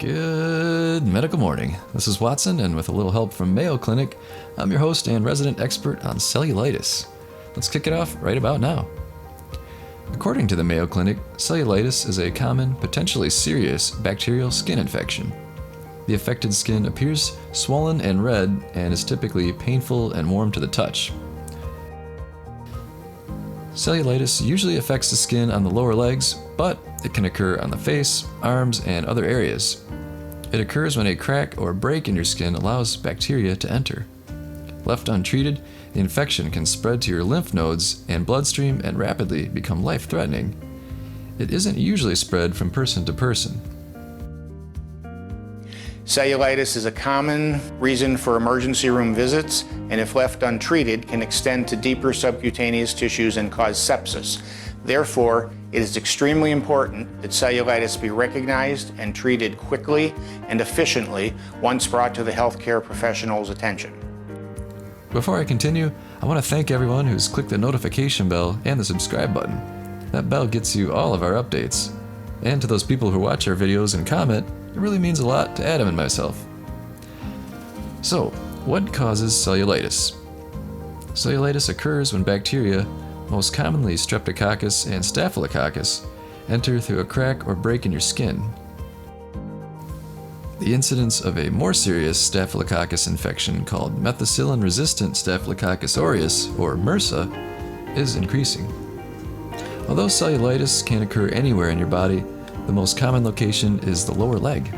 Good medical morning. This is Watson, and with a little help from Mayo Clinic, I'm your host and resident expert on cellulitis. Let's kick it off right about now. According to the Mayo Clinic, cellulitis is a common, potentially serious bacterial skin infection. The affected skin appears swollen and red and is typically painful and warm to the touch. Cellulitis usually affects the skin on the lower legs, but it can occur on the face, arms, and other areas. It occurs when a crack or break in your skin allows bacteria to enter. Left untreated, the infection can spread to your lymph nodes and bloodstream and rapidly become life-threatening. It isn't usually spread from person to person. Cellulitis is a common reason for emergency room visits, and if left untreated, can extend to deeper subcutaneous tissues and cause sepsis. Therefore, it is extremely important that cellulitis be recognized and treated quickly and efficiently once brought to the healthcare professional's attention. Before I continue, I want to thank everyone who's clicked the notification bell and the subscribe button. That bell gets you all of our updates. And to those people who watch our videos and comment, it really means a lot to Adam and myself. So, what causes cellulitis? Cellulitis occurs when bacteria, most commonly Streptococcus and Staphylococcus, enter through a crack or break in your skin. The incidence of a more serious Staphylococcus infection called methicillin-resistant Staphylococcus aureus, or MRSA, is increasing. Although cellulitis can occur anywhere in your body, the most common location is the lower leg.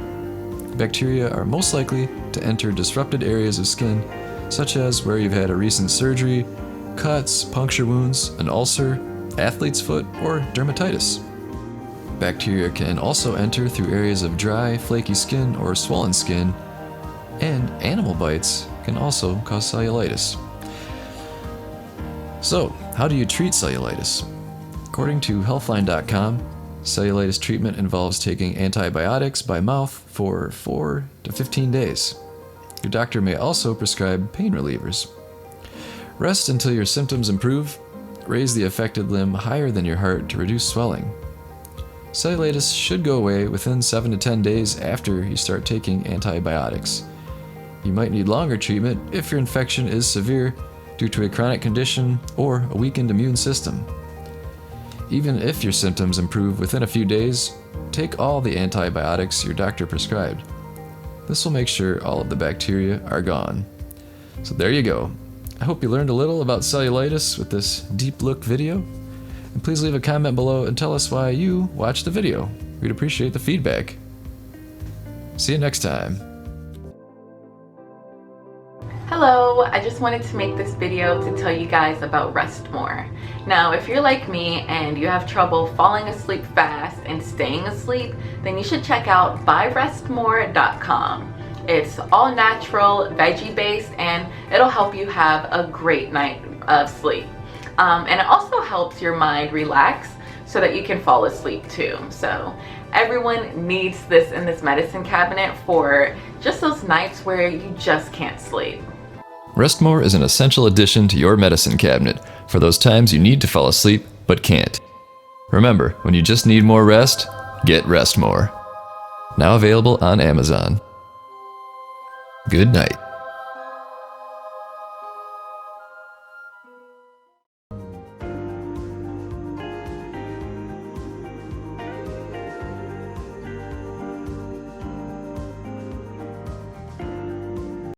Bacteria are most likely to enter disrupted areas of skin, such as where you've had a recent surgery, cuts, puncture wounds, an ulcer, athlete's foot, or dermatitis. Bacteria can also enter through areas of dry, flaky skin or swollen skin, and animal bites can also cause cellulitis. So, how do you treat cellulitis? According to Healthline.com, cellulitis treatment involves taking antibiotics by mouth for 4 to 15 days. Your doctor may also prescribe pain relievers. Rest until your symptoms improve. Raise the affected limb higher than your heart to reduce swelling. Cellulitis should go away within 7 to 10 days after you start taking antibiotics. You might need longer treatment if your infection is severe due to a chronic condition or a weakened immune system. Even if your symptoms improve within a few days, take all the antibiotics your doctor prescribed. This will make sure all of the bacteria are gone. So there you go. I hope you learned a little about cellulitis with this deep look video. And please leave a comment below and tell us why you watched the video. We'd appreciate the feedback. See you next time. Hello, I just wanted to make this video to tell you guys about Rest More. Now, if you're like me and you have trouble falling asleep fast and staying asleep, then you should check out buyrestmore.com. It's all natural, veggie based, and it'll help you have a great night of sleep. And it also helps your mind relax so that you can fall asleep too. So everyone needs this in this medicine cabinet for just those nights where you just can't sleep. Rest More is an essential addition to your medicine cabinet for those times you need to fall asleep but can't. Remember, when you just need more rest, get Rest More. Now available on Amazon. Good night.